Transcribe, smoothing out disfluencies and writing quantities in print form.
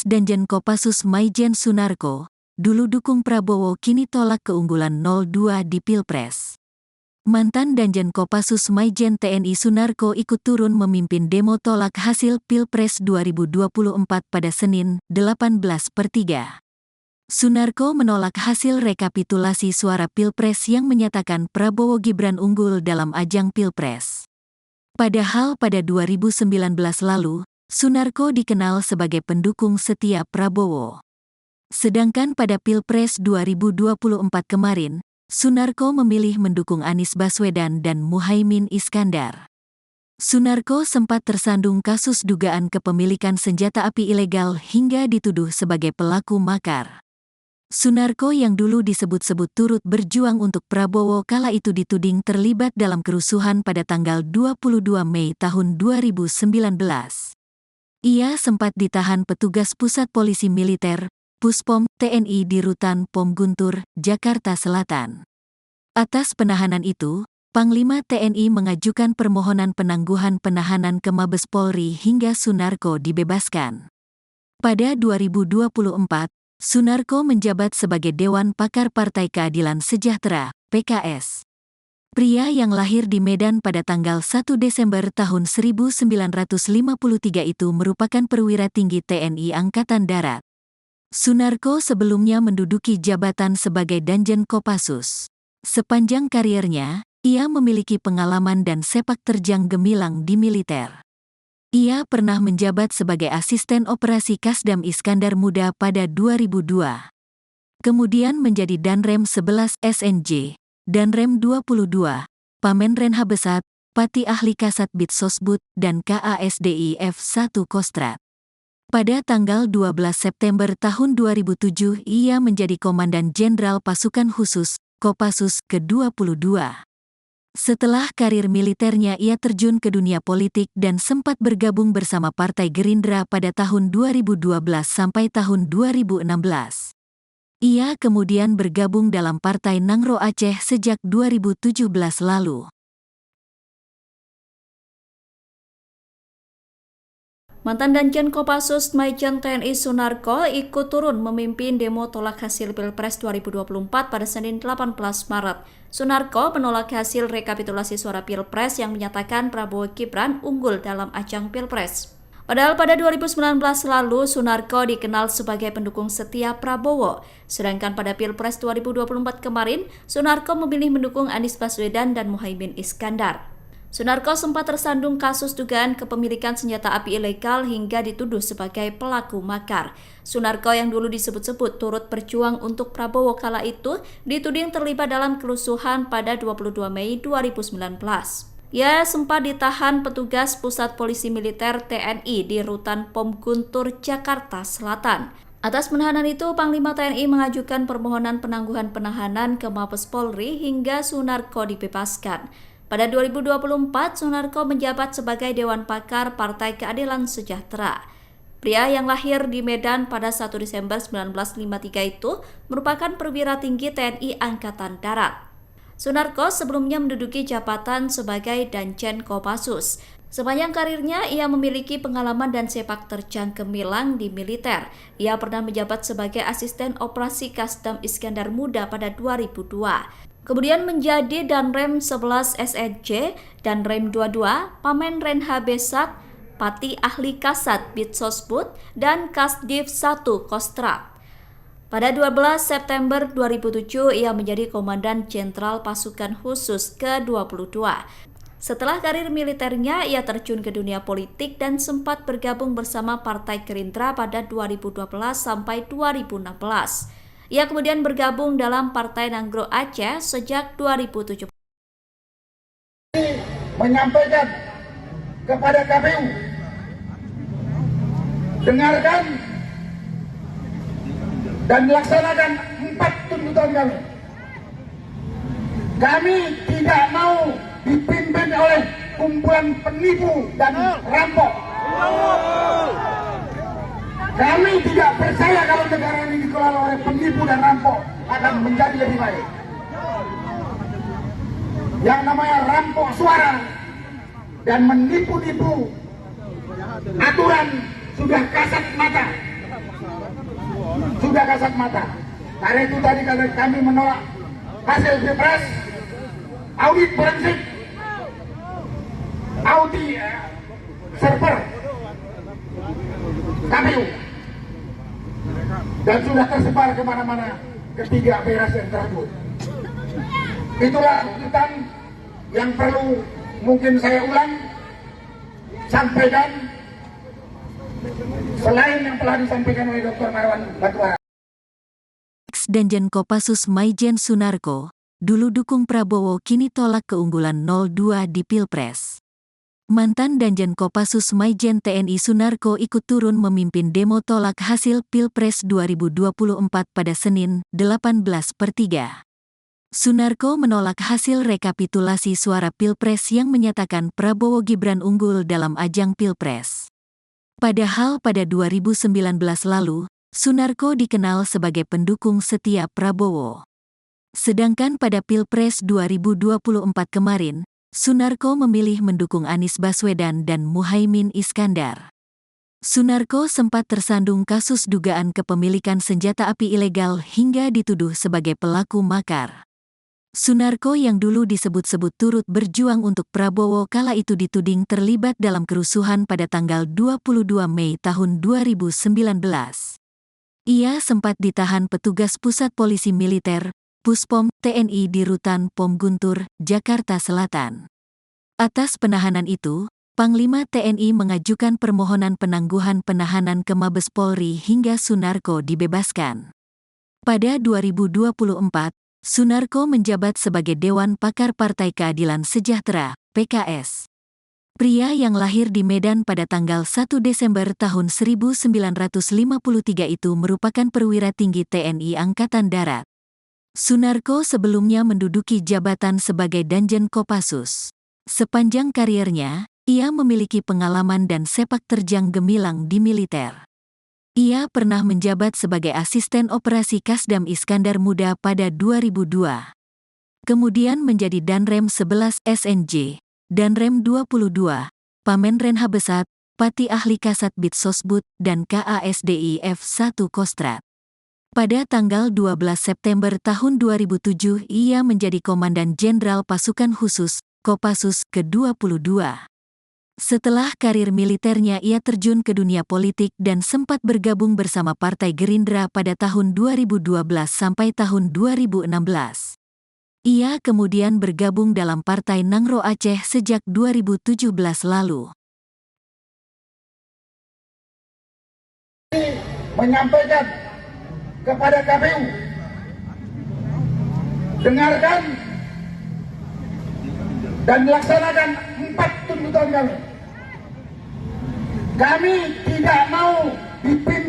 Pilpres Danjen Kopassus Maijen Sunarko, dulu dukung Prabowo kini tolak keunggulan 02 di Pilpres. Mantan Danjen Kopassus Maijen TNI Sunarko ikut turun memimpin demo tolak hasil Pilpres 2024 pada Senin, 18/3. Sunarko menolak hasil rekapitulasi suara Pilpres yang menyatakan Prabowo Gibran unggul dalam ajang Pilpres. Padahal pada 2019 lalu, Sunarko dikenal sebagai pendukung setia Prabowo. Sedangkan pada Pilpres 2024 kemarin, Sunarko memilih mendukung Anies Baswedan dan Muhaimin Iskandar. Sunarko sempat tersandung kasus dugaan kepemilikan senjata api ilegal hingga dituduh sebagai pelaku makar. Sunarko yang dulu disebut-sebut turut berjuang untuk Prabowo kala itu dituding terlibat dalam kerusuhan pada tanggal 22 Mei tahun 2019. Ia sempat ditahan petugas Pusat Polisi Militer, Puspom, TNI di Rutan Pom Guntur, Jakarta Selatan. Atas penahanan itu, Panglima TNI mengajukan permohonan penangguhan penahanan ke Mabes Polri hingga Sunarko dibebaskan. Pada 2024, Sunarko menjabat sebagai Dewan Pakar Partai Keadilan Sejahtera, PKS. Pria yang lahir di Medan pada tanggal 1 Desember tahun 1953 itu merupakan perwira tinggi TNI Angkatan Darat. Sunarko sebelumnya menduduki jabatan sebagai Danjen Kopassus. Sepanjang kariernya, ia memiliki pengalaman dan sepak terjang gemilang di militer. Ia pernah menjabat sebagai asisten operasi Kasdam Iskandar Muda pada 2002. Kemudian menjadi Danrem 11 SNJ, Danrem 22, Pamenren Habesat, Pati Ahli Kasat Bid Sosbud, dan KASDIF 1 Kostrat. Pada tanggal 12 September tahun 2007 ia menjadi Komandan Jenderal Pasukan Khusus, Kopassus ke-22. Setelah karir militernya ia terjun ke dunia politik dan sempat bergabung bersama Partai Gerindra pada tahun 2012 sampai tahun 2016. Ia kemudian bergabung dalam Partai Nangro Aceh sejak 2017 lalu. Mantan Danjen Kopassus Maijen TNI Sunarko ikut turun memimpin demo tolak hasil Pilpres 2024 pada Senin 18 Maret. Sunarko menolak hasil rekapitulasi suara Pilpres yang menyatakan Prabowo Gibran unggul dalam ajang Pilpres. Padahal pada 2019 lalu, Sunarko dikenal sebagai pendukung setia Prabowo. Sedangkan pada Pilpres 2024 kemarin, Sunarko memilih mendukung Anies Baswedan dan Muhaimin Iskandar. Sunarko sempat tersandung kasus dugaan kepemilikan senjata api ilegal hingga dituduh sebagai pelaku makar. Sunarko yang dulu disebut-sebut turut berjuang untuk Prabowo kala itu dituding terlibat dalam kerusuhan pada 22 Mei 2019. Ia sempat ditahan petugas Pusat Polisi Militer TNI di Rutan Pom Guntur, Jakarta Selatan. Atas penahanan itu, Panglima TNI mengajukan permohonan penangguhan penahanan ke Mabes Polri hingga Sunarko dibebaskan. Pada 2024, Sunarko menjabat sebagai Dewan Pakar Partai Keadilan Sejahtera. Pria yang lahir di Medan pada 1 Desember 1953 itu merupakan perwira tinggi TNI Angkatan Darat. Sunarko sebelumnya menduduki jabatan sebagai Danjen Kopassus. Sepanjang karirnya, ia memiliki pengalaman dan sepak terjang gemilang di militer. Ia pernah menjabat sebagai asisten operasi Kasdam Iskandar Muda pada 2002. Kemudian menjadi Danrem 11 SNJ, Danrem 22, Pamenren Habesat, Pati Ahli Kasat Bid Sosbud, dan Kasdif 1 Kostrat. Pada 12 September 2007, ia menjadi Komandan Jenderal Pasukan Khusus ke-22. Setelah karir militernya, ia terjun ke dunia politik dan sempat bergabung bersama Partai Gerindra pada 2012 sampai 2016. Ia kemudian bergabung dalam Partai Nangro Aceh sejak 2017. Menyampaikan kepada KPU, dengarkan dan laksanakan 4 tuntutan kami. Kami tidak mau dipimpin oleh kumpulan penipu dan rampok. Kami tidak percaya kalau negara ini dikelola oleh penipu dan rampok akan menjadi lebih baik. Yang namanya rampok suara dan menipu-nipu aturan sudah kasat mata. kasat mata. Karena itu tadi kami menolak hasil Pilpres, audit forensik, audit server KPU, dan sudah tersebar kemana-mana ketiga beres yang tersebut. Itulah tuntutan yang perlu mungkin saya ulang, sampaikan selain yang telah disampaikan oleh Dr. Marwan Batubara. Danjen Kopassus Maijen Sunarko, dulu dukung Prabowo kini tolak keunggulan 02 di Pilpres. Mantan Danjen Kopassus Maijen TNI Sunarko ikut turun memimpin demo tolak hasil Pilpres 2024 pada Senin, 18/3. Sunarko menolak hasil rekapitulasi suara Pilpres yang menyatakan Prabowo Gibran unggul dalam ajang Pilpres. Padahal pada 2019 lalu, Sunarko dikenal sebagai pendukung setia Prabowo. Sedangkan pada Pilpres 2024 kemarin, Sunarko memilih mendukung Anies Baswedan dan Muhaimin Iskandar. Sunarko sempat tersandung kasus dugaan kepemilikan senjata api ilegal hingga dituduh sebagai pelaku makar. Sunarko yang dulu disebut-sebut turut berjuang untuk Prabowo kala itu dituding terlibat dalam kerusuhan pada tanggal 22 Mei tahun 2019. Ia sempat ditahan petugas Pusat Polisi Militer, Puspom, TNI di Rutan Pom Guntur, Jakarta Selatan. Atas penahanan itu, Panglima TNI mengajukan permohonan penangguhan penahanan ke Mabes Polri hingga Sunarko dibebaskan. Pada 2024, Sunarko menjabat sebagai Dewan Pakar Partai Keadilan Sejahtera, PKS. Pria yang lahir di Medan pada tanggal 1 Desember tahun 1953 itu merupakan perwira tinggi TNI Angkatan Darat. Sunarko sebelumnya menduduki jabatan sebagai Danjen Kopassus. Sepanjang kariernya, ia memiliki pengalaman dan sepak terjang gemilang di militer. Ia pernah menjabat sebagai asisten operasi Kasdam Iskandar Muda pada 2002. Kemudian menjadi Danrem 11 SNJ. Danrem 22, Pamenren Habesat, Pati Ahli Kasatbid Sosbud, dan KASDI F1 Kostrat. Pada tanggal 12 September tahun 2007 ia menjadi Komandan Jenderal Pasukan Khusus, Kopassus ke-22. Setelah karir militernya ia terjun ke dunia politik dan sempat bergabung bersama Partai Gerindra pada tahun 2012 sampai tahun 2016. Ia kemudian bergabung dalam Partai Nangro Aceh sejak 2017 lalu. Menyampaikan kepada KPU, dengarkan dan laksanakan 4 tuntutan kami. Kami tidak mau dipimpin